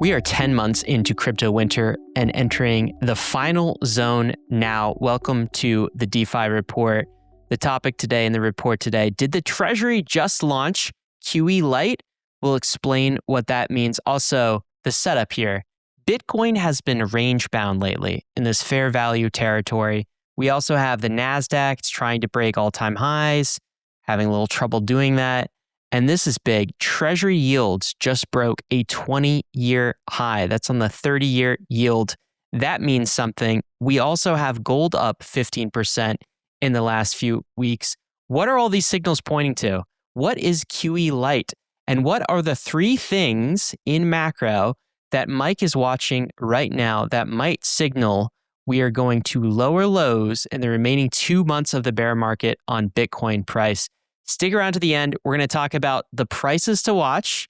We are 10 months into crypto winter and entering the final zone now. Welcome to the DeFi report. The topic today in the report today, did the Treasury just launch QE Lite? We'll explain what that means. Also, the setup here. Bitcoin has been range bound lately in this fair value territory. We also have the Nasdaq. It's trying to break all-time highs, having a little trouble doing that. And this is big. Treasury yields just broke a 20-year high. That's on the 30-year yield. That means something. We also have gold up 15% in the last few weeks. What are all these signals pointing to? What is QE Lite? And what are the three things in macro that Mike is watching right now that might signal we are going to lower lows in the remaining 2 months of the bear market on Bitcoin price? Stick around to the end. We're going to talk about the prices to watch,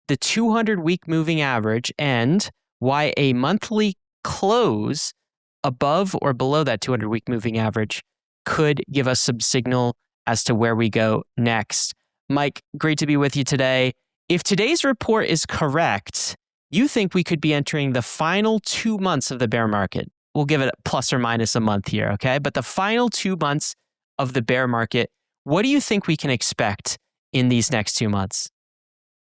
the 200-week moving average, and why a monthly close above or below that 200-week moving average could give us some signal as to where we go next. Mike, great to be with you today. If today's report is correct, you think we could be entering the final 2 months of the bear market. We'll give it plus or minus a month here, okay? But the final 2 months of the bear market, what do you think we can expect in these next 2 months?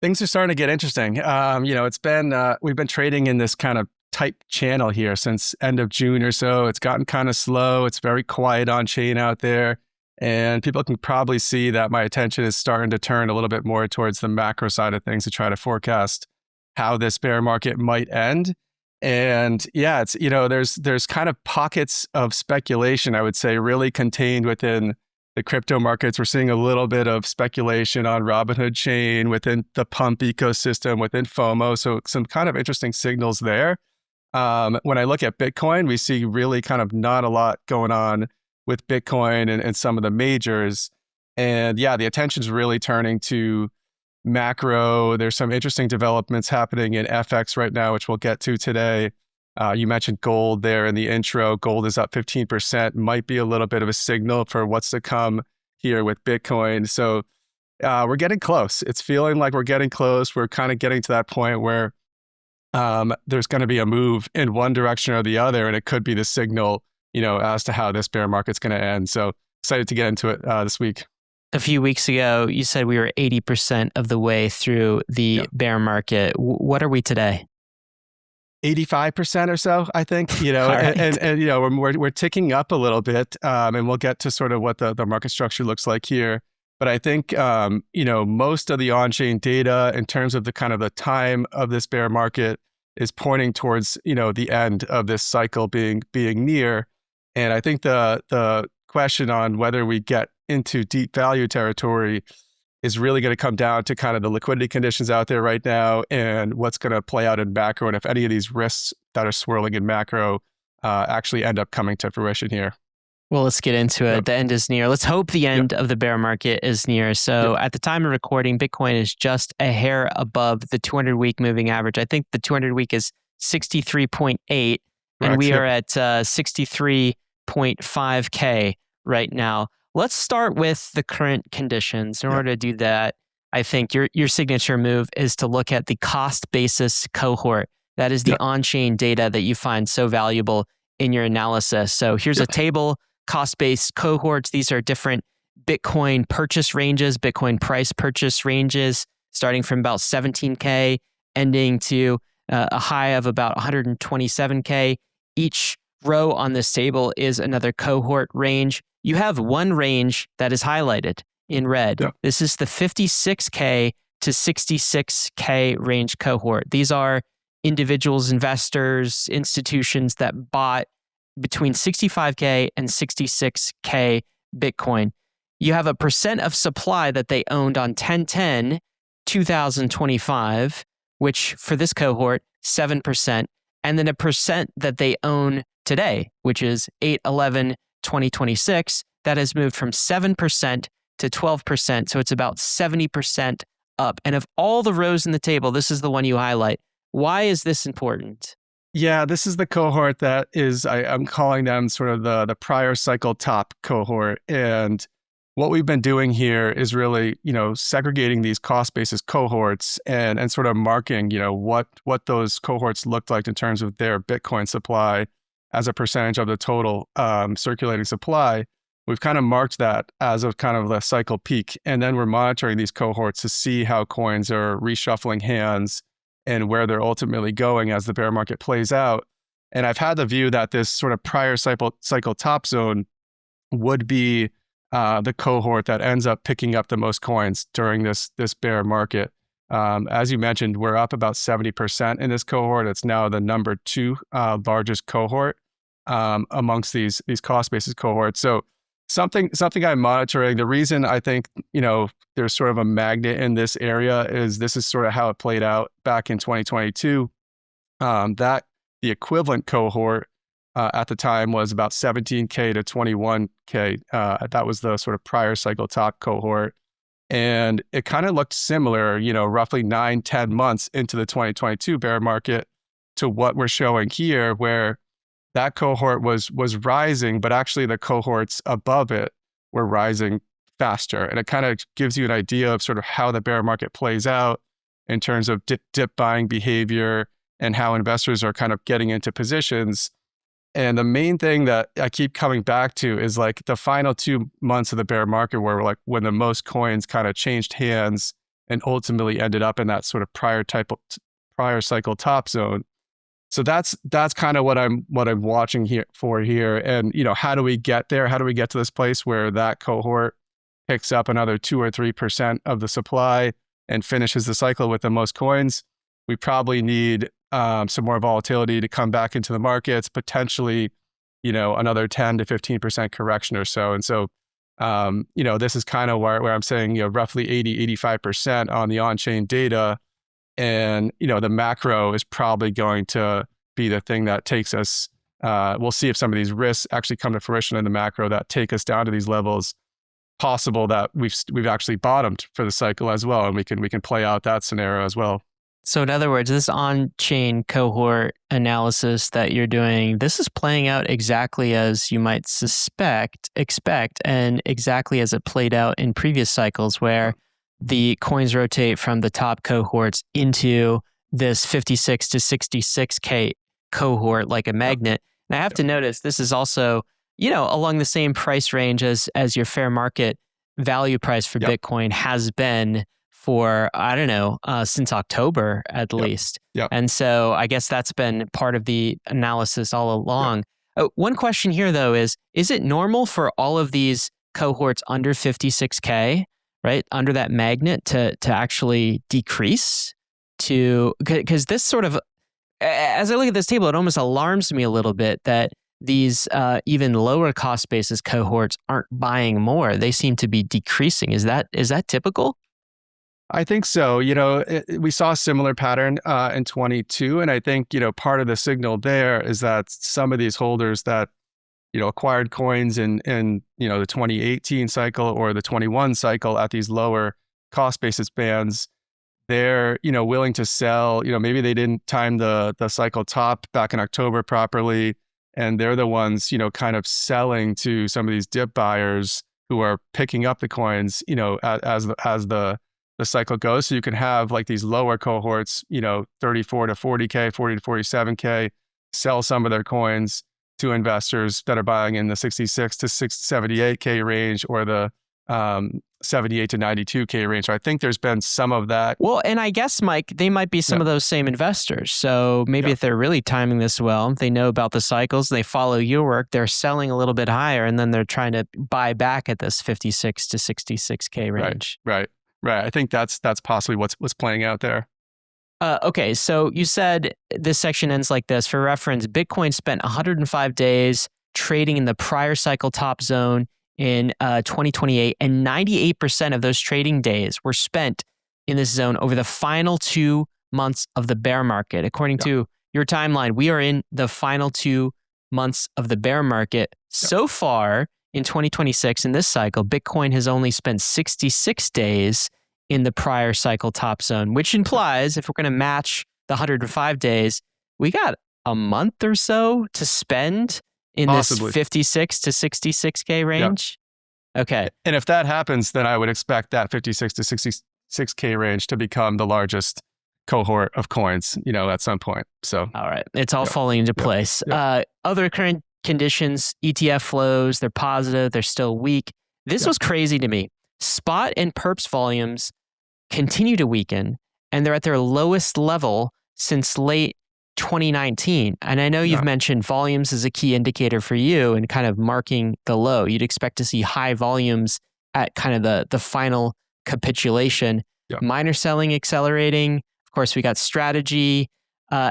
Things are starting to get interesting. It's been we've been trading in this kind of tight channel here since end of June or so. It's gotten kind of slow. It's very quiet on chain out there. And people can probably see that my attention is starting to turn a little bit more towards the macro side of things to try to forecast how this bear market might end. And yeah, it's, there's kind of pockets of speculation, I would say, really contained within the crypto markets. We're seeing a little bit of speculation on Robinhood chain, within the pump ecosystem, within FOMO. So some kind of interesting signals there. When I look at Bitcoin, we see really kind of not a lot going on with Bitcoin and some of the majors. And yeah, the attention's really turning to macro. There's some interesting developments happening in FX right now, which we'll get to today. You mentioned gold there in the intro. Gold is up 15%, might be a little bit of a signal for what's to come here with Bitcoin. So we're getting close. It's feeling like we're getting close. We're kind of getting to that point where there's going to be a move in one direction or the other, and it could be the signal, as to how this bear market's going to end. So excited to get into it this week. A few weeks ago, you said we were 80% of the way through the bear market. What are we today? 85% or so, I think, Right. and we're ticking up a little bit, and we'll get to sort of what the market structure looks like here. But I think, most of the on-chain data in terms of the kind of the time of this bear market is pointing towards, the end of this cycle being near. And I think the question on whether we get into deep value territory is really going to come down to kind of the liquidity conditions out there right now and what's going to play out in macro, and if any of these risks that are swirling in macro actually end up coming to fruition here. Well, let's get into it. Yep. The end is near. Let's hope the end of the bear market is near. So at the time of recording, Bitcoin is just a hair above the 200-week moving average. I think the 200-week is 63.8, and we are at 63.5K right now. Let's start with the current conditions. In order to do that, I think your signature move is to look at the cost basis cohort. That is the on-chain data that you find so valuable in your analysis. So here's a table, cost-based cohorts. These are different Bitcoin purchase ranges, Bitcoin price purchase ranges, starting from about 17K, ending to a high of about 127K. Each row on this table is another cohort range. You have one range that is highlighted in red. Yeah. This is the 56K to 66K range cohort. These are individuals, investors, institutions that bought between 65K and 66K Bitcoin. You have a percent of supply that they owned on 10/10/2025, which for this cohort, 7%, and then a percent that they own today, which is 8/11/2026, that has moved from 7% to 12%. So it's about 70% up. And of all the rows in the table, this is the one you highlight. Why is this important? Yeah, this is the cohort that is, I'm calling them sort of the prior cycle top cohort. And what we've been doing here is really, segregating these cost basis cohorts and sort of marking, what those cohorts looked like in terms of their Bitcoin supply as a percentage of the total circulating supply. We've kind of marked that as of kind of the cycle peak. And then we're monitoring these cohorts to see how coins are reshuffling hands and where they're ultimately going as the bear market plays out. And I've had the view that this sort of prior cycle top zone would be the cohort that ends up picking up the most coins during this bear market. As you mentioned, we're up about 70% in this cohort. It's now the number 2 largest cohort amongst these cost basis cohorts. So something I'm monitoring. The reason I think there's sort of a magnet in this area is this is sort of how it played out back in 2022. That the equivalent cohort at the time was about 17K to 21K. That was the sort of prior cycle top cohort. And it kind of looked similar, roughly 9-10 months into the 2022 bear market to what we're showing here, where that cohort was rising, but actually the cohorts above it were rising faster. And it kind of gives you an idea of sort of how the bear market plays out in terms of dip buying behavior and how investors are kind of getting into positions. And the main thing that I keep coming back to is like the final 2 months of the bear market where like when the most coins kind of changed hands and ultimately ended up in that sort of prior cycle top zone. So that's kind of what I'm watching here. And how do we get there? How do we get to this place where that cohort picks up another 2 or 3% of the supply and finishes the cycle with the most coins? We probably need some more volatility to come back into the markets, potentially, another 10 to 15% correction or so. And so, this is kind of where I'm saying, roughly 85% on the on-chain data. And, the macro is probably going to be the thing that takes us, we'll see if some of these risks actually come to fruition in the macro that take us down to these levels. Possible that we've actually bottomed for the cycle as well. And we can play out that scenario as well. So in other words, this on-chain cohort analysis that you're doing, this is playing out exactly as you might expect, and exactly as it played out in previous cycles where the coins rotate from the top cohorts into this 56 to 66K cohort like a magnet. And I have to notice this is also, along the same price range as your fair market value price for Bitcoin has been for, since October at least. Yep. And so I guess that's been part of the analysis all along. One question here, though, is it normal for all of these cohorts under 56K, right, under that magnet to actually decrease because this sort of, as I look at this table, it almost alarms me a little bit that these even lower cost basis cohorts aren't buying more. They seem to be decreasing. Is that typical? I think so. We saw a similar pattern in 22. And I think, part of the signal there is that some of these holders that, acquired coins in the 2018 cycle or the 21 cycle at these lower cost basis bands, they're, willing to sell. Maybe they didn't time the cycle top back in October properly. And they're the ones, kind of selling to some of these dip buyers who are picking up the coins, as the cycle goes. So you can have like these lower cohorts, 34 to 40K, 40 to 47K, sell some of their coins to investors that are buying in the 66 to 78K range or the 78 to 92K range. So I think there's been some of that. Well, and I guess, Mike, they might be some of those same investors. So maybe if they're really timing this well, they know about the cycles, they follow your work, they're selling a little bit higher, and then they're trying to buy back at this 56 to 66K range. Right. I think that's possibly what's playing out there. Okay, so you said this section ends like this. For reference, Bitcoin spent 105 days trading in the prior cycle top zone in 2028, and 98% of those trading days were spent in this zone over the final 2 months of the bear market. According to your timeline, we are in the final 2 months of the bear market. So far in 2026, in this cycle, Bitcoin has only spent 66 days in the prior cycle top zone, which implies if we're going to match the 105 days, we got a month or so to spend in this 56 to 66K range. Okay. And if that happens, then I would expect that 56 to 66K range to become the largest cohort of coins, at some point. So, All right. It's all yep, falling into yep, place. yep, Other current conditions, ETF flows, they're positive, they're still weak. This yep. was crazy to me. Spot and perps volumes continue to weaken, and they're at their lowest level since late 2019. And I know you've Yeah. mentioned volumes as a key indicator for you and kind of marking the low. You'd expect to see high volumes at kind of the final capitulation. Yeah. Minor selling accelerating. Of course, we got strategy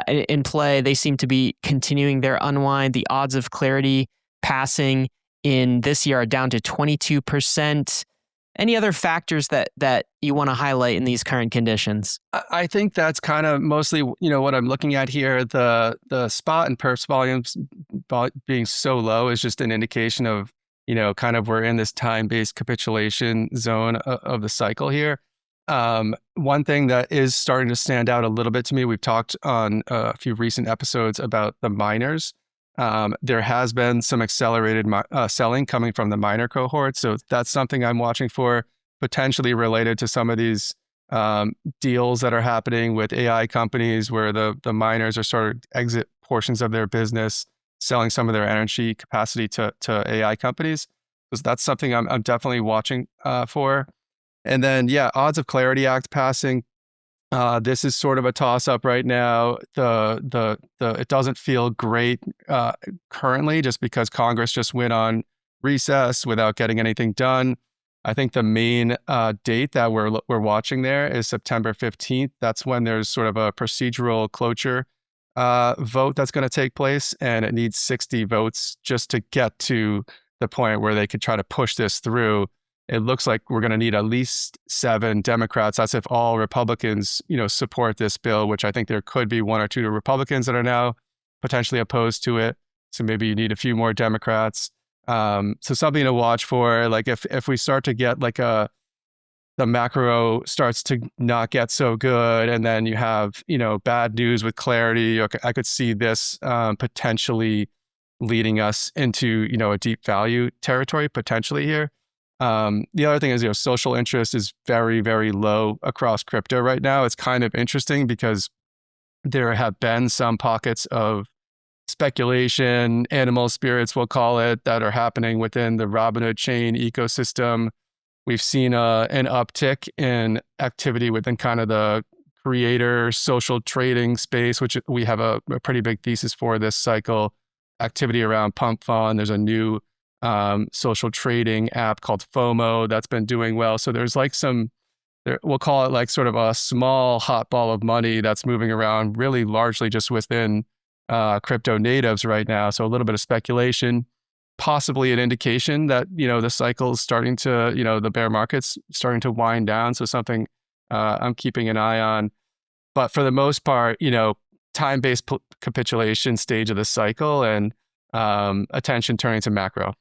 in play. They seem to be continuing their unwind. The odds of clarity passing in this year are down to 22%. Any other factors that you want to highlight in these current conditions? I think that's kind of mostly, what I'm looking at here. The spot and perps volumes being so low is just an indication of, kind of we're in this time-based capitulation zone of the cycle here. One thing that is starting to stand out a little bit to me, we've talked on a few recent episodes about the miners. There has been some accelerated selling coming from the miner cohort. So that's something I'm watching for, potentially related to some of these deals that are happening with AI companies where the miners are sort of exit portions of their business, selling some of their energy capacity to AI companies. So that's something I'm definitely watching for. And then, odds of Clarity Act passing. This is sort of a toss-up right now. It doesn't feel great currently, just because Congress just went on recess without getting anything done. I think the main date that we're watching there is September 15th. That's when there's sort of a procedural cloture vote that's going to take place, and it needs 60 votes just to get to the point where they could try to push this through. It looks like we're going to need at least 7 Democrats. That's if all Republicans, support this bill, which I think there could be 1 or 2 Republicans that are now potentially opposed to it. So maybe you need a few more Democrats. So something to watch for. Like if we start to get like the macro starts to not get so good, and then you have, bad news with clarity, I could see this potentially leading us into, a deep value territory potentially here. The other thing is, social interest is very, very low across crypto right now. It's kind of interesting because there have been some pockets of speculation, animal spirits, we'll call it, that are happening within the Robinhood chain ecosystem. We've seen an uptick in activity within kind of the creator social trading space, which we have a pretty big thesis for this cycle. Activity around Pump Fund. There's a new social trading app called FOMO that's been doing well. So there's like we'll call it like sort of a small hot ball of money that's moving around really largely just within crypto natives right now. So a little bit of speculation, possibly an indication that, the cycle is starting to, the bear market's starting to wind down. So something I'm keeping an eye on. But for the most part, time-based capitulation stage of the cycle, and attention turning to macro.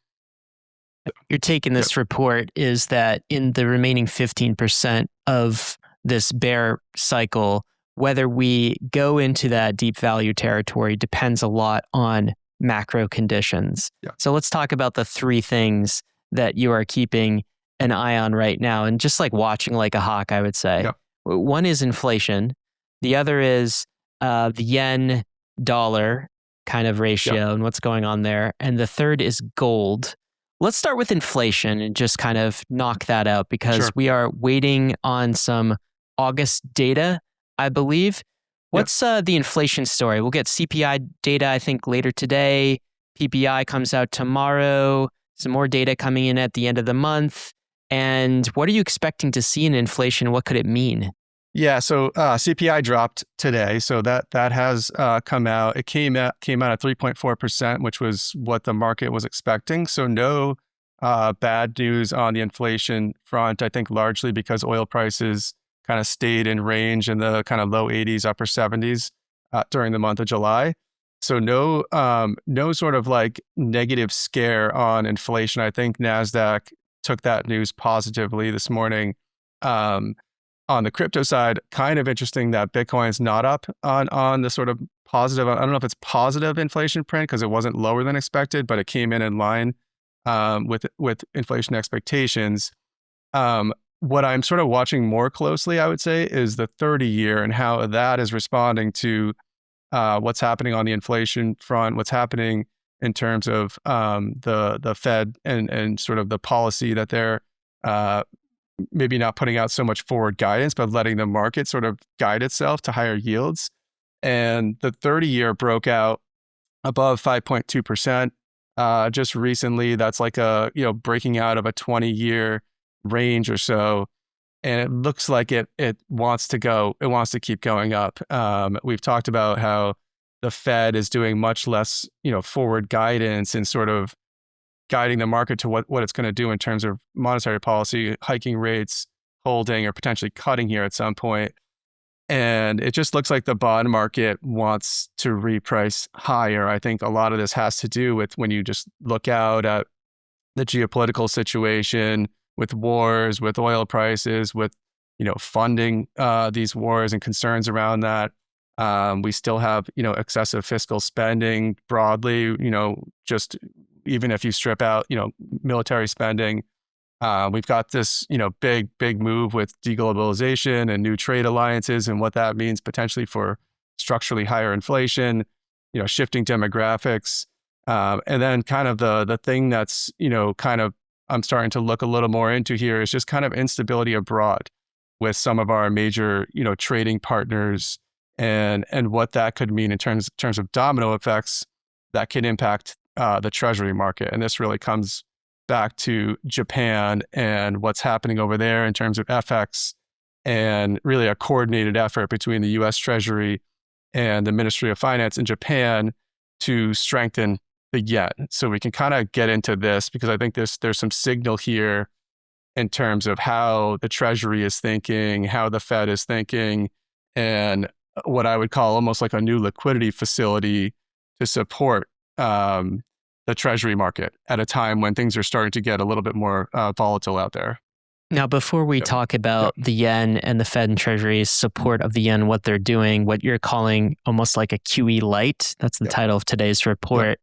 Your take in this report is that in the remaining 15% of this bear cycle, whether we go into that deep value territory depends a lot on macro conditions. Yeah. So let's talk about the 3 things that you are keeping an eye on right now, and just like watching like a hawk, I would say. Yeah. One is inflation. The other is the yen dollar kind of ratio and what's going on there. And the third is gold. Let's start with inflation and just kind of knock that out, because we are waiting on some August data, I believe. What's the inflation story? We'll get CPI data, I think, later today. PPI comes out tomorrow. Some more data coming in at the end of the month. And what are you expecting to see in inflation? What could it mean? Yeah, so CPI dropped today, so that has come out. It came out at 3.4%, which was what the market was expecting. So no bad news on the inflation front. I think largely because oil prices kind of stayed in range in the kind of low 80s, upper 70s during the month of July. So no sort of like negative scare on inflation. I think Nasdaq took that news positively this morning. On the crypto side, kind of interesting that Bitcoin's not up on the sort of positive. I don't know if it's positive inflation print because it wasn't lower than expected, but it came in line with inflation expectations. What I'm sort of watching more closely, I would say, is the 30-year and how that is responding to what's happening on the inflation front, what's happening in terms of the Fed and sort of the policy that they're maybe not putting out so much forward guidance, but letting the market sort of guide itself to higher yields. And the 30-year broke out above 5.2%. Just recently, that's like breaking out of a 20-year range or so. And it looks like it wants to keep going up. We've talked about how the Fed is doing much less, forward guidance and sort of guiding the market to what it's going to do in terms of monetary policy, hiking rates, holding, or potentially cutting here at some point. And it just looks like the bond market wants to reprice higher. I think a lot of this has to do with when you just look out at the geopolitical situation, with wars, with oil prices, with funding these wars and concerns around that. We still have excessive fiscal spending broadly. Just even if you strip out military spending, we've got this big move with deglobalization and new trade alliances and what that means potentially for structurally higher inflation. Shifting demographics, and then kind of the thing that's kind of I'm starting to look a little more into here is just kind of instability abroad with some of our major, trading partners and what that could mean in terms of domino effects that can impact the Treasury market. And this really comes back to Japan and what's happening over there in terms of FX and really a coordinated effort between the US Treasury and the Ministry of Finance in Japan to strengthen the yen. So we can kind of get into this because I think there's some signal here in terms of how the Treasury is thinking, how the Fed is thinking, and what I would call almost like a new liquidity facility to support the Treasury market at a time when things are starting to get a little bit more volatile out there. Now, before we talk about the yen and the Fed and Treasury's support of the yen, what they're doing, what you're calling almost like a QE Lite, that's the title of today's report.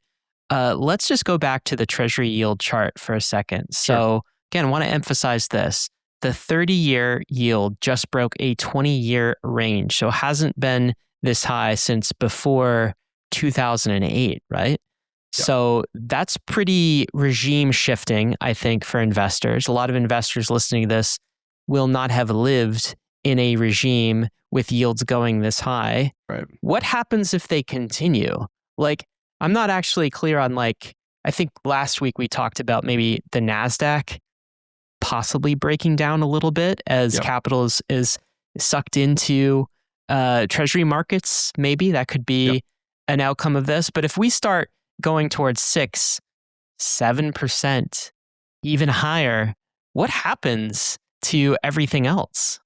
Let's just go back to the Treasury yield chart for a second. So again, I want to emphasize this. The 30-year yield just broke a 20-year range. So it hasn't been this high since before 2008, right? So that's pretty regime shifting, I think, for investors. A lot of investors listening to this will not have lived in a regime with yields going this high. Right. What happens if they continue? I'm not actually clear on I think last week we talked about maybe the Nasdaq possibly breaking down a little bit as capital is sucked into Treasury markets. Maybe that could be an outcome of this. But if we start going towards 6, 7%, even higher, what happens to everything else?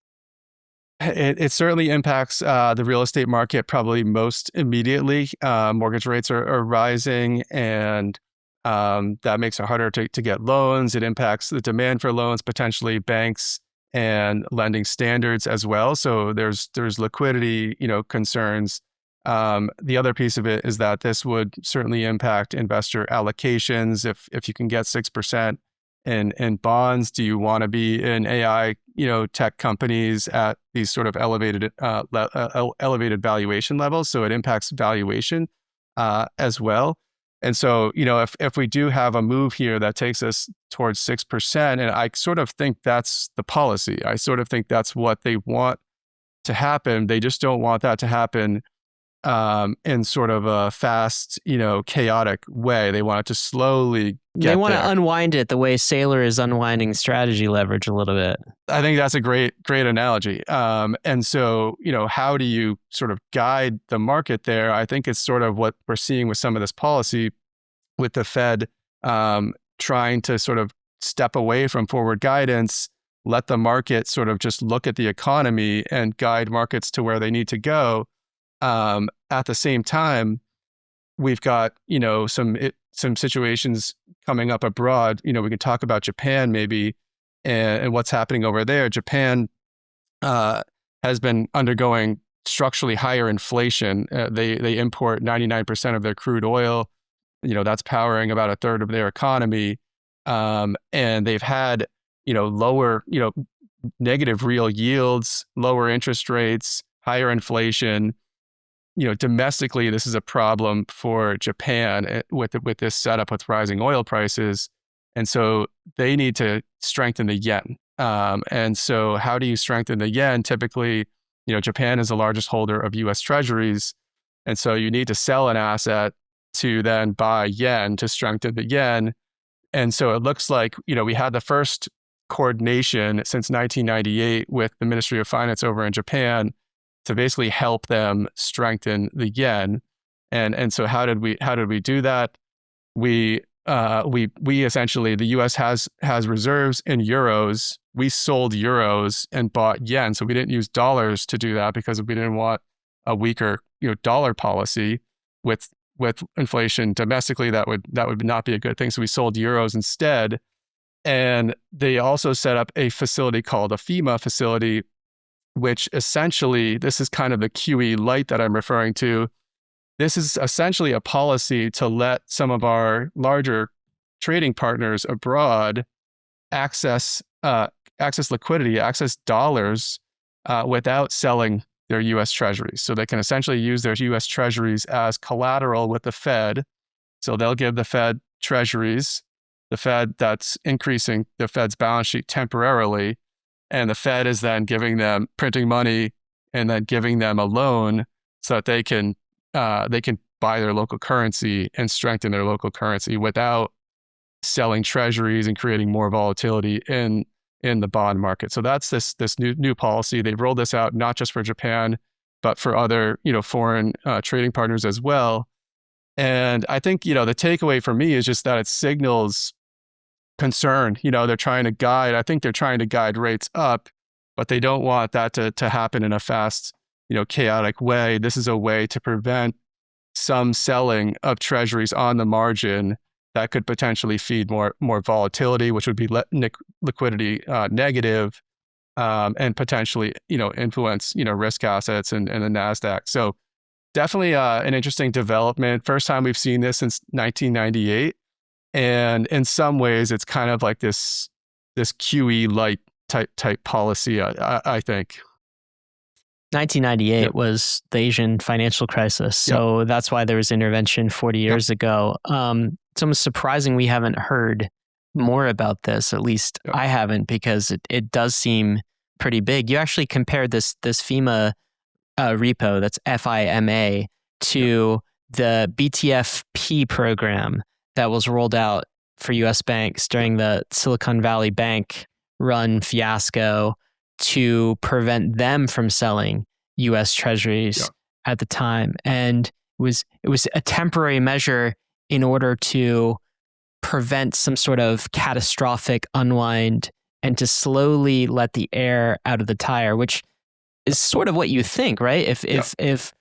It certainly impacts the real estate market probably most immediately. Mortgage rates are rising, and that makes it harder to get loans. It impacts the demand for loans, potentially banks and lending standards as well. So there's liquidity, concerns. The other piece of it is that this would certainly impact investor allocations. If you can get 6% in bonds, do you want to be in AI, tech companies at these sort of elevated valuation levels? So it impacts valuation as well. And so, if we do have a move here that takes us towards 6%, and I sort of think that's the policy. I sort of think that's what they want to happen. They just don't want that to happen in sort of a fast, chaotic way. They want it to slowly get there. They want to unwind it the way Saylor is unwinding strategy leverage a little bit. I think that's a great analogy. And so, how do you sort of guide the market there? I think it's sort of what we're seeing with some of this policy with the Fed trying to sort of step away from forward guidance, let the market sort of just look at the economy and guide markets to where they need to go. At the same time, we've got, some situations coming up abroad. We can talk about Japan maybe and what's happening over there. Japan has been undergoing structurally higher inflation. They import 99% of their crude oil. That's powering about a third of their economy. And they've had, lower, negative real yields, lower interest rates, higher inflation. Domestically, this is a problem for Japan with this setup with rising oil prices. And so they need to strengthen the yen. And so how do you strengthen the yen? Typically, Japan is the largest holder of US Treasuries. And so you need to sell an asset to then buy yen to strengthen the yen. And so it looks like, we had the first coordination since 1998 with the Ministry of Finance over in Japan to basically help them strengthen the yen. And so how did we do that? We essentially, the US has reserves in euros. We sold euros and bought yen. So we didn't use dollars to do that because we didn't want a weaker, dollar policy with inflation domestically. That would not be a good thing. So we sold euros instead. And they also set up a facility called a FEMA facility, which essentially, this is kind of the QE Lite that I'm referring to. This is essentially a policy to let some of our larger trading partners abroad access liquidity, access dollars without selling their U.S. Treasuries. So they can essentially use their U.S. Treasuries as collateral with the Fed. So they'll give the Fed Treasuries, the Fed that's increasing the Fed's balance sheet temporarily, and the Fed is then giving them printing money and then giving them a loan so that they can buy their local currency and strengthen their local currency without selling treasuries and creating more volatility in the bond market. So that's this new policy. They've rolled this out not just for Japan, but for other foreign trading partners as well. And I think the takeaway for me is just that it signals concern. They're trying to guide rates up, but they don't want that to happen in a fast, chaotic way. This is a way to prevent some selling of treasuries on the margin that could potentially feed more volatility, which would be liquidity negative, and potentially influence risk assets and the Nasdaq. So definitely an interesting development. First time we've seen this since 1998. And in some ways, it's kind of like this QE Lite type policy, I think. 1998 was the Asian financial crisis. So that's why there was intervention 40 years ago. It's almost surprising we haven't heard more about this. At least I haven't, because it does seem pretty big. You actually compared this FEMA repo, that's FIMA, to the BTFP program that was rolled out for US banks during the Silicon Valley Bank run fiasco to prevent them from selling US Treasuries at the time. And it was a temporary measure in order to prevent some sort of catastrophic unwind and to slowly let the air out of the tire, which is sort of what you think, right? If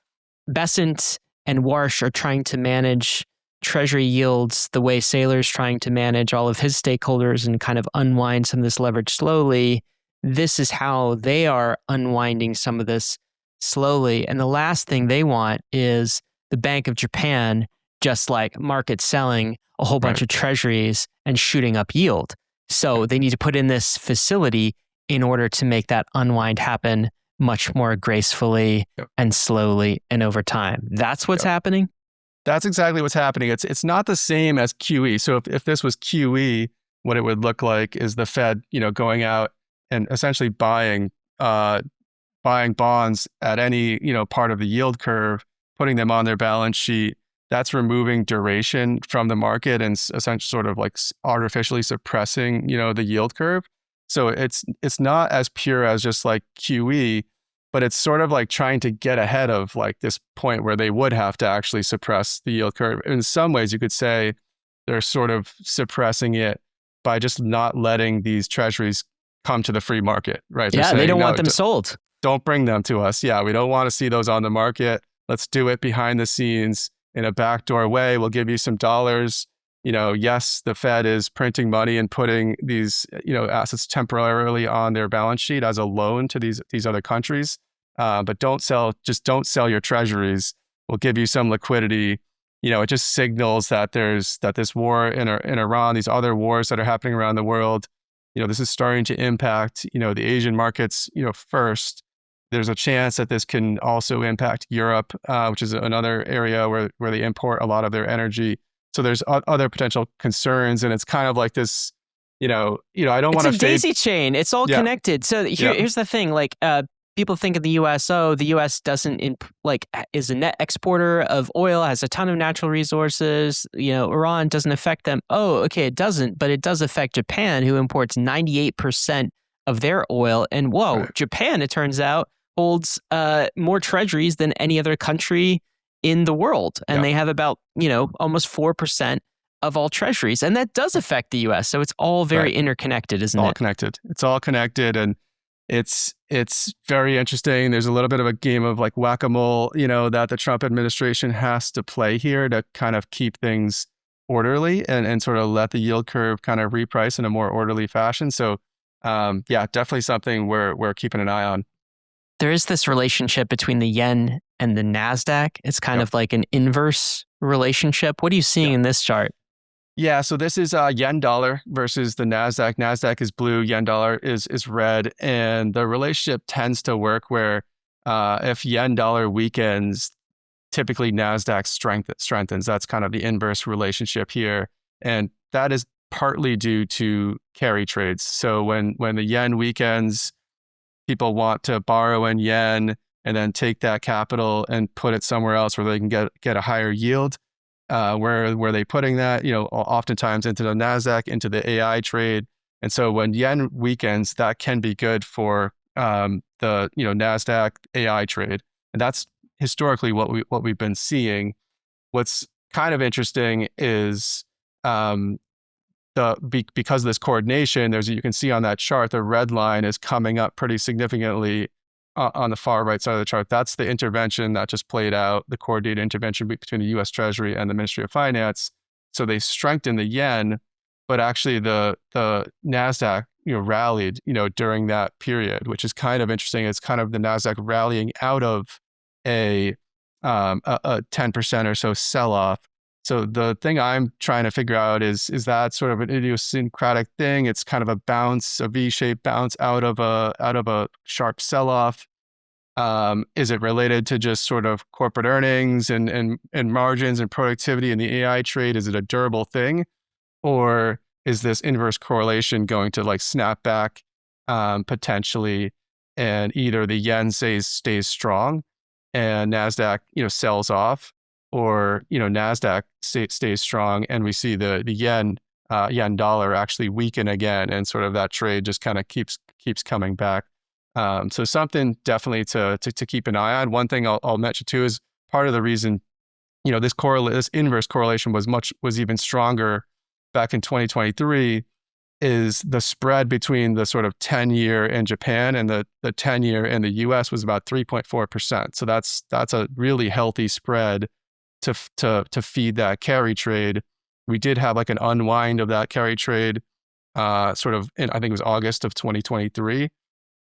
Besant and Warsh are trying to manage Treasury yields the way Saylor's trying to manage all of his stakeholders and kind of unwind some of this leverage slowly, this is how they are unwinding some of this slowly. And the last thing they want is the Bank of Japan just like market selling a whole bunch of treasuries and shooting up yield. So they need to put in this facility in order to make that unwind happen much more gracefully and slowly and over time. That's what's happening? That's exactly what's happening. It's not the same as QE. So if this was QE, what it would look like is the Fed, going out and essentially buying bonds at any, part of the yield curve, putting them on their balance sheet. That's removing duration from the market and essentially sort of like artificially suppressing, the yield curve. So it's not as pure as just like QE, but it's sort of like trying to get ahead of like this point where they would have to actually suppress the yield curve. In some ways, you could say they're sort of suppressing it by just not letting these treasuries come to the free market, right? Yeah, they don't want them sold. Don't bring them to us. Yeah, we don't want to see those on the market. Let's do it behind the scenes in a backdoor way. We'll give you some dollars. Yes, the Fed is printing money and putting these, assets temporarily on their balance sheet as a loan to these other countries. But don't sell your treasuries. We'll give you some liquidity it just signals that this war in Iran, these other wars that are happening around the world, this is starting to impact, the Asian markets, first. There's a chance that this can also impact Europe, which is another area where they import a lot of their energy. So there's other potential concerns, and it's kind of like this, I don't want to. It's a daisy chain. It's all connected. So here's the thing: like, people think of the U.S. Oh, the U.S. is a net exporter of oil, has a ton of natural resources. Iran doesn't affect them. Oh, okay, it doesn't, but it does affect Japan, who imports 98% of their oil. And Right. Japan, it turns out, holds more treasuries than any other country in the world, and they have about almost 4% of all treasuries, and that does affect the U.S. So it's all very interconnected, isn't it? All connected. It's all connected, and it's very interesting. There's a little bit of a game of like whack-a-mole, that the Trump administration has to play here to kind of keep things orderly and sort of let the yield curve kind of reprice in a more orderly fashion. So, definitely something we're keeping an eye on. There is this relationship between the yen and the Nasdaq. It's kind of like an inverse relationship. What are you seeing in this chart? Yeah, so this is yen dollar versus the Nasdaq. Nasdaq is blue, yen dollar is red, and the relationship tends to work where if yen dollar weakens, typically Nasdaq strengthens. That's kind of the inverse relationship here, and that is partly due to carry trades. So when the yen weakens, people want to borrow in yen and then take that capital and put it somewhere else where they can get a higher yield. Where are they putting that? Oftentimes into the Nasdaq, into the AI trade. And so when yen weakens, that can be good for the Nasdaq AI trade. And that's historically what we've been seeing. What's kind of interesting is because of this coordination, you can see on that chart, the red line is coming up pretty significantly on the far right side of the chart. That's the intervention that just played out, the coordinated intervention between the U.S. Treasury and the Ministry of Finance. So they strengthened the yen, but actually the Nasdaq rallied during that period, which is kind of interesting. It's kind of the Nasdaq rallying out of a 10% or so sell-off. So the thing I'm trying to figure out is that sort of an idiosyncratic thing? It's kind of a V-shaped bounce out of a sharp sell-off. Is it related to just sort of corporate earnings and margins and productivity in the AI trade? Is it a durable thing, or is this inverse correlation going to like snap back potentially, and either the yen stays strong and Nasdaq sells off, or Nasdaq stays strong and we see the yen dollar actually weaken again, and sort of that trade just kind of keeps coming back. So something definitely to keep an eye on. One thing I'll mention too is part of the reason this inverse correlation was even stronger back in 2023 is the spread between the sort of 10-year in Japan and the 10-year in the US was about 3.4%. So that's a really healthy spread to feed that carry trade. We did have like an unwind of that carry trade sort of in, I think it was August of 2023,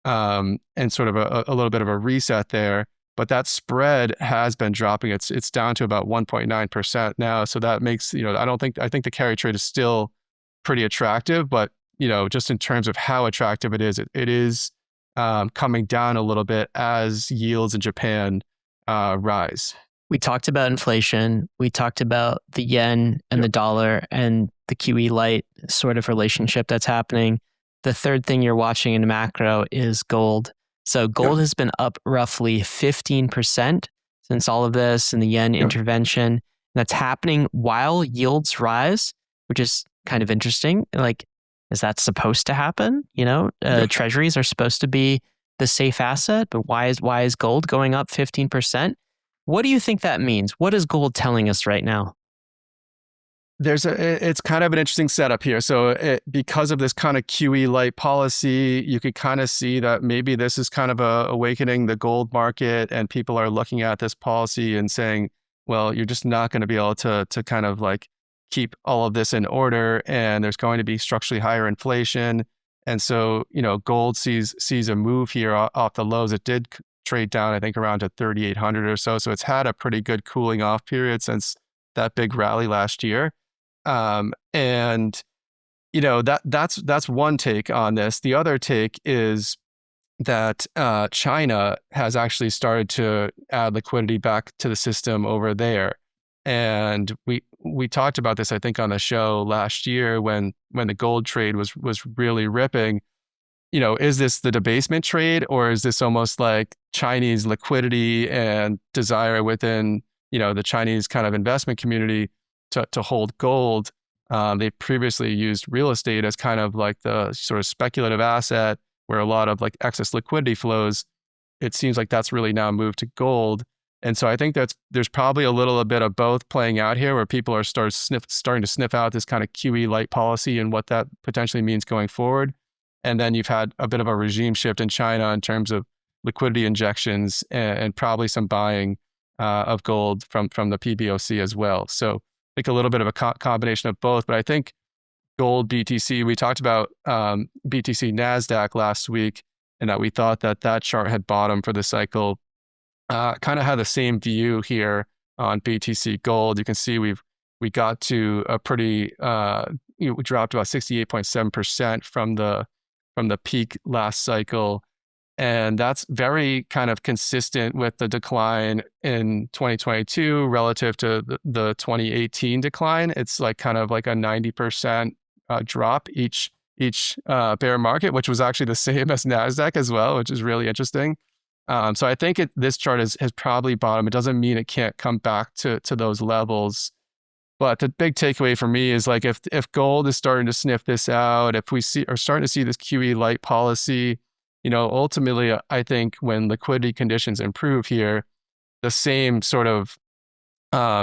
and sort of a little bit of a reset there. But that spread has been dropping. It's down to about 1.9% now. So that makes, I think the carry trade is still pretty attractive, but just in terms of how attractive it is coming down a little bit as yields in Japan rise. We talked about inflation. We talked about the yen and the dollar and the QE Lite sort of relationship that's happening. The third thing you're watching in macro is gold. So gold has been up roughly 15% since all of this and the yen intervention. That's happening while yields rise, which is kind of interesting. Like, is that supposed to happen? Treasuries are supposed to be the safe asset, but why is gold going up 15%? What do you think that means? What is gold telling us right now? It's kind of an interesting setup here. So because of this kind of QE Lite policy, you could kind of see that maybe this is kind of awakening the gold market, and people are looking at this policy and saying, well, you're just not going to be able to kind of like keep all of this in order, and there's going to be structurally higher inflation. And so, gold sees a move here off the lows. It did trade down, I think, around to 3,800 or so. So it's had a pretty good cooling off period since that big rally last year. And that's one take on this. The other take is that China has actually started to add liquidity back to the system over there. And we talked about this, I think, on the show last year when the gold trade was really ripping. Is this the debasement trade, or is this almost like Chinese liquidity and desire within, the Chinese kind of investment community to hold gold? They previously used real estate as kind of like the sort of speculative asset where a lot of like excess liquidity flows. It seems like that's really now moved to gold. And so I think there's probably a little bit of both playing out here, where people are starting to sniff out this kind of QE light policy and what that potentially means going forward. And then you've had a bit of a regime shift in China in terms of liquidity injections and probably some buying of gold from the PBOC as well. So I think a little bit of a combination of both. But I think gold BTC, we talked about BTC Nasdaq last week, and that we thought that chart had bottomed for the cycle. Kind of had the same view here on BTC gold. You can see we got to a pretty we dropped about 68.7% from the peak last cycle, and that's very kind of consistent with the decline in 2022 relative to the 2018 decline. It's like kind of like a 90% drop each bear market, which was actually the same as Nasdaq as well, which is really interesting. So I think this chart has probably bottomed. It doesn't mean it can't come back to those levels. But the big takeaway for me is like if gold is starting to sniff this out, if we are starting to see this QE light policy, ultimately I think when liquidity conditions improve here, the same sort of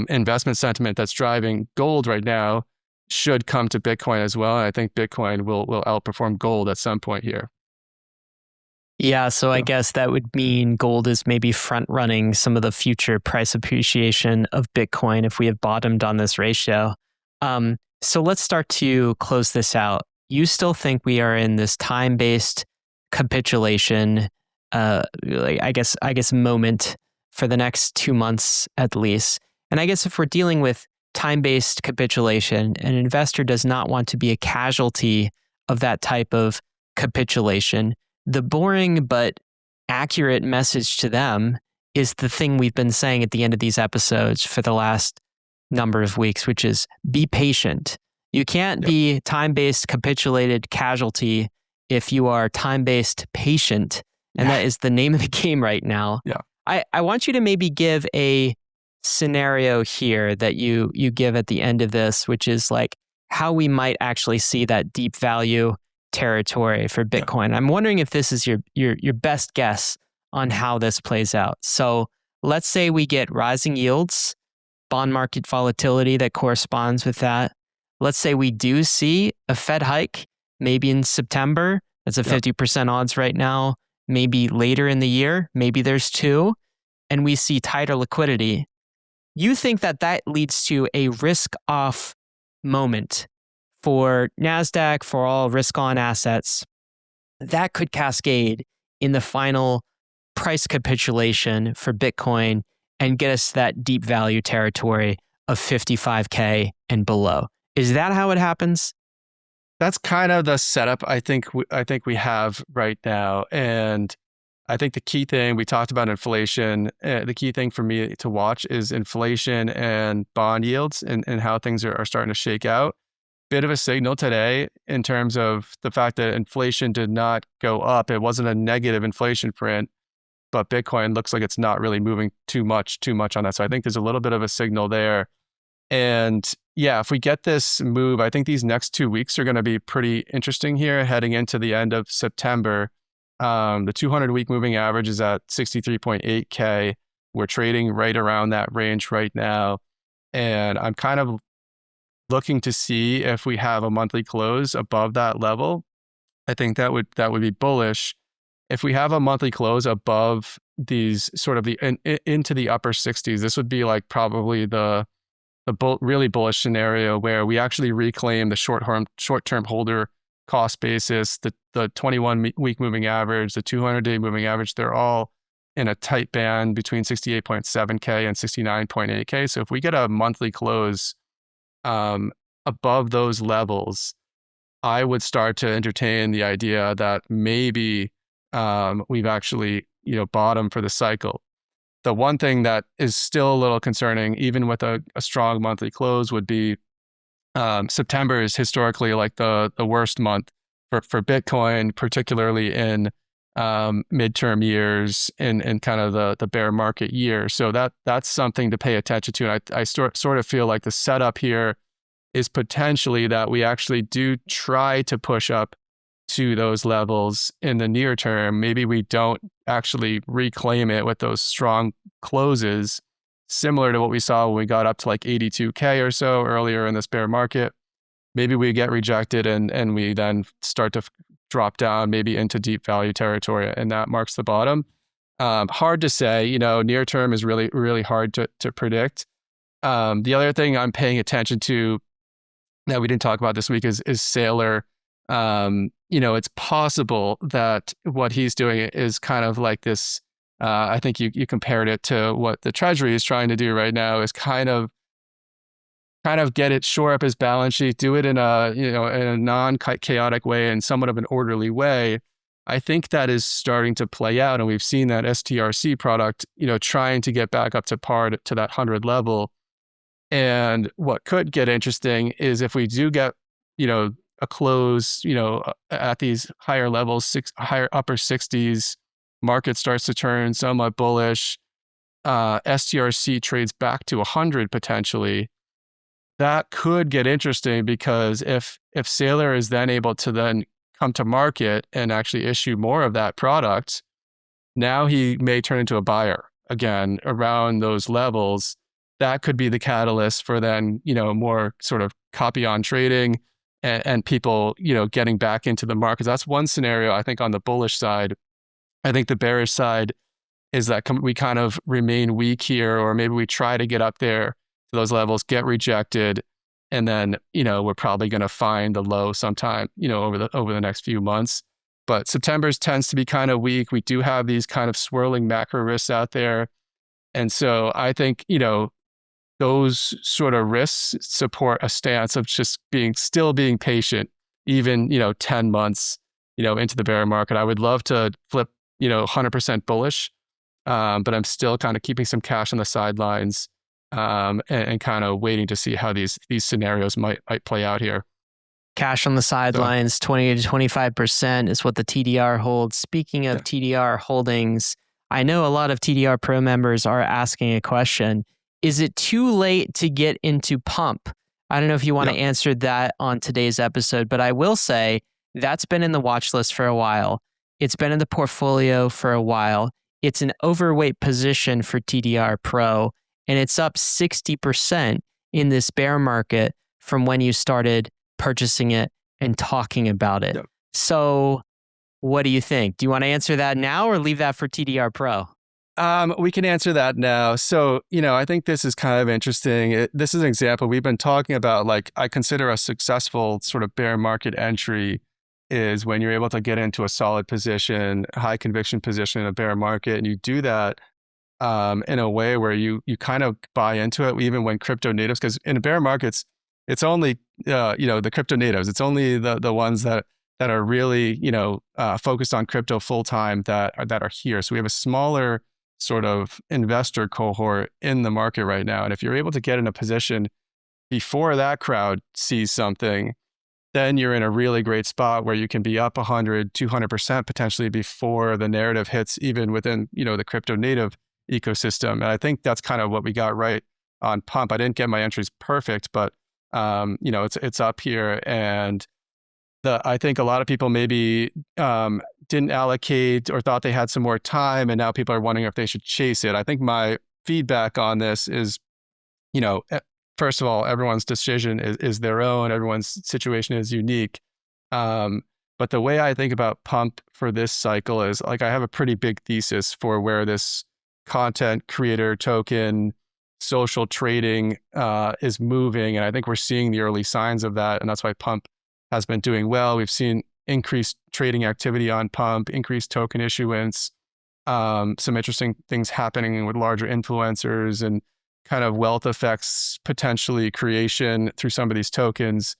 investment sentiment that's driving gold right now should come to Bitcoin as well. And I think Bitcoin will outperform gold at some point here. Yeah, so I guess that would mean gold is maybe front running some of the future price appreciation of Bitcoin if we have bottomed on this ratio. So let's start to close this out. You still think we are in this time-based capitulation, I guess moment for the next 2 months at least. And I guess if we're dealing with time-based capitulation, an investor does not want to be a casualty of that type of capitulation. The boring but accurate message to them is the thing we've been saying at the end of these episodes for the last number of weeks, which is be patient. You can't be time-based capitulated casualty if you are time-based patient. And that is the name of the game right now. Yeah. I want you to maybe give a scenario here that you give at the end of this, which is like how we might actually see that deep value territory for Bitcoin. I'm wondering if this is your best guess on how this plays out. So let's say we get rising yields, bond market volatility that corresponds with that. Let's say we do see a Fed hike, maybe in September. That's a 50% odds right now. Maybe later in the year, maybe there's two, and we see tighter liquidity. You think that leads to a risk-off moment for Nasdaq, for all risk-on assets, that could cascade in the final price capitulation for Bitcoin and get us to that deep value territory of 55K and below. Is that how it happens? That's kind of the setup I think we have right now. And I think the key thing, we talked about inflation, the key thing for me to watch is inflation and bond yields and how things are starting to shake out. Bit of a signal today in terms of the fact that inflation did not go up. It wasn't a negative inflation print, but Bitcoin looks like it's not really moving too much on that. So I think there's a little bit of a signal there. And yeah, if we get this move, I think these next 2 weeks are going to be pretty interesting here heading into the end of September. The 200-week moving average is at 63.8K. We're trading right around that range right now. And I'm kind of looking to see if we have a monthly close above that level. I think that would be bullish. If we have a monthly close above these sort of into the upper 60s, this would be like probably the really bullish scenario where we actually reclaim the short-term holder cost basis, the 21-week moving average, the 200-day moving average. They're all in a tight band between 68.7K and 69.8K. So if we get a monthly close above those levels, I would start to entertain the idea that maybe we've actually, bottomed for the cycle. The one thing that is still a little concerning, even with a strong monthly close, would be September is historically like the worst month for Bitcoin, particularly in midterm years and kind of the bear market year. So that's something to pay attention to. And I sort of feel like the setup here is potentially that we actually do try to push up to those levels in the near term. Maybe we don't actually reclaim it with those strong closes, similar to what we saw when we got up to like 82K or so earlier in this bear market. Maybe we get rejected and we then start to drop down maybe into deep value territory, and that marks the bottom. Hard to say, near term is really, really hard to predict. The other thing I'm paying attention to that we didn't talk about this week is Saylor. It's possible that what he's doing is kind of like this. I think you compared it to what the Treasury is trying to do right now, is kind of get it, shore up his balance sheet, do it in a non-chaotic way and somewhat of an orderly way. I think that is starting to play out, and we've seen that STRC product, trying to get back up to par to that 100 level. And what could get interesting is if we do get, a close, at these higher levels, higher upper 60s, market starts to turn somewhat bullish, STRC trades back to 100 potentially. That could get interesting, because if Saylor is then able to then come to market and actually issue more of that product, now he may turn into a buyer again around those levels. That could be the catalyst for then, more sort of copy on trading and people, getting back into the market. That's one scenario, I think, on the bullish side. I think the bearish side is that we kind of remain weak here, or maybe we try to get up there to those levels, get rejected, and then, we're probably going to find the low sometime, over the next few months. But September tends to be kind of weak. We do have these kind of swirling macro risks out there. And so I think, those sort of risks support a stance of just still being patient, even, 10 months, into the bear market. I would love to flip, 100% bullish, but I'm still kind of keeping some cash on the sidelines, and kind of waiting to see how these scenarios might play out here. Cash on the sidelines, 20 to 25% is what the TDR holds. Speaking of TDR holdings, I know a lot of TDR Pro members are asking a question. Is it too late to get into pump? I don't know if you want to answer that on today's episode, but I will say that's been in the watch list for a while. It's been in the portfolio for a while. It's an overweight position for TDR Pro, and it's up 60% in this bear market from when you started purchasing it and talking about it. Yep. So what do you think? Do you want to answer that now or leave that for TDR Pro? We can answer that now. So, I think this is kind of interesting. This is an example we've been talking about. Like, I consider a successful sort of bear market entry is when you're able to get into a solid position, high conviction position in a bear market, and you do that in a way where you kind of buy into it, even when crypto natives, because in bear markets, it's only the crypto natives. It's only the ones that are really focused on crypto full time that are here. So we have a smaller sort of investor cohort in the market right now. And if you're able to get in a position before that crowd sees something, then you're in a really great spot where you can be up 100, 200% potentially before the narrative hits even within, the crypto native ecosystem. And I think that's kind of what we got right on pump. I didn't get my entries perfect, but it's up here. And I think a lot of people maybe didn't allocate or thought they had some more time, and now people are wondering if they should chase it. I think my feedback on this is, first of all, everyone's decision is their own. Everyone's situation is unique. But the way I think about pump for this cycle is like, I have a pretty big thesis for where this content creator token, social trading is moving. And I think we're seeing the early signs of that. And that's why pump has been doing well. We've seen increased trading activity on pump, increased token issuance. some interesting things happening with larger influencers and kind of wealth effects potentially creation through some of these tokens.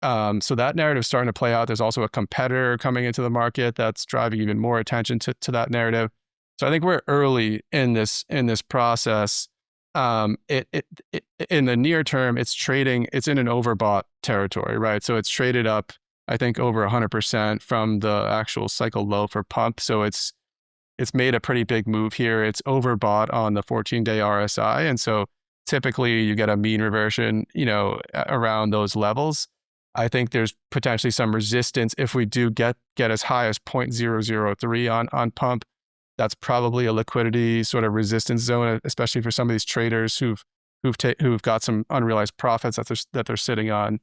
So that narrative is starting to play out. There's also a competitor coming into the market that's driving even more attention to that narrative. So I think we're early in this process. In the near term, it's in an overbought territory, right? So it's traded up, I think, over 100% from the actual cycle low for pump. So it's made a pretty big move here. It's overbought on the 14-day RSI. And so typically you get a mean reversion, around those levels. I think there's potentially some resistance if we do get as high as 0.003 on pump. That's probably a liquidity sort of resistance zone, especially for some of these traders who've got some unrealized profits that they're sitting on.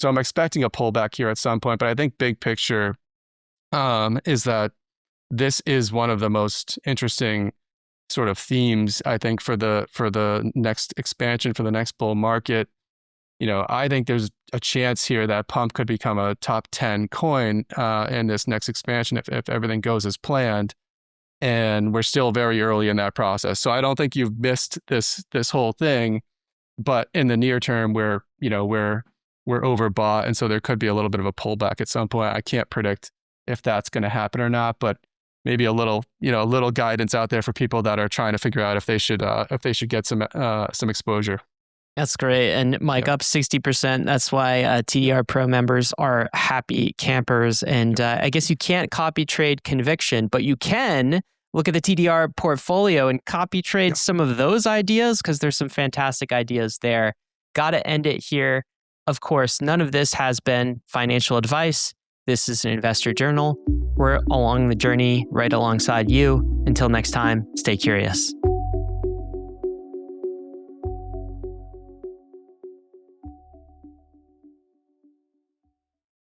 So I'm expecting a pullback here at some point. But I think big picture is that this is one of the most interesting sort of themes, I think, for the next expansion, for the next bull market. I think there's a chance here that pump could become a top 10 coin in this next expansion if everything goes as planned. And we're still very early in that process. So I don't think you've missed this whole thing. But in the near term, we're overbought. And so there could be a little bit of a pullback at some point. I can't predict if that's going to happen or not, but maybe a little guidance out there for people that are trying to figure out if they should get some exposure. That's great. And Mike, up 60%. That's why TDR Pro members are happy campers. And I guess you can't copy trade conviction, but you can look at the TDR portfolio and copy trade some of those ideas because there's some fantastic ideas there. Got to end it here. Of course, none of this has been financial advice. This is an investor journal. We're along the journey right alongside you. Until next time, stay curious.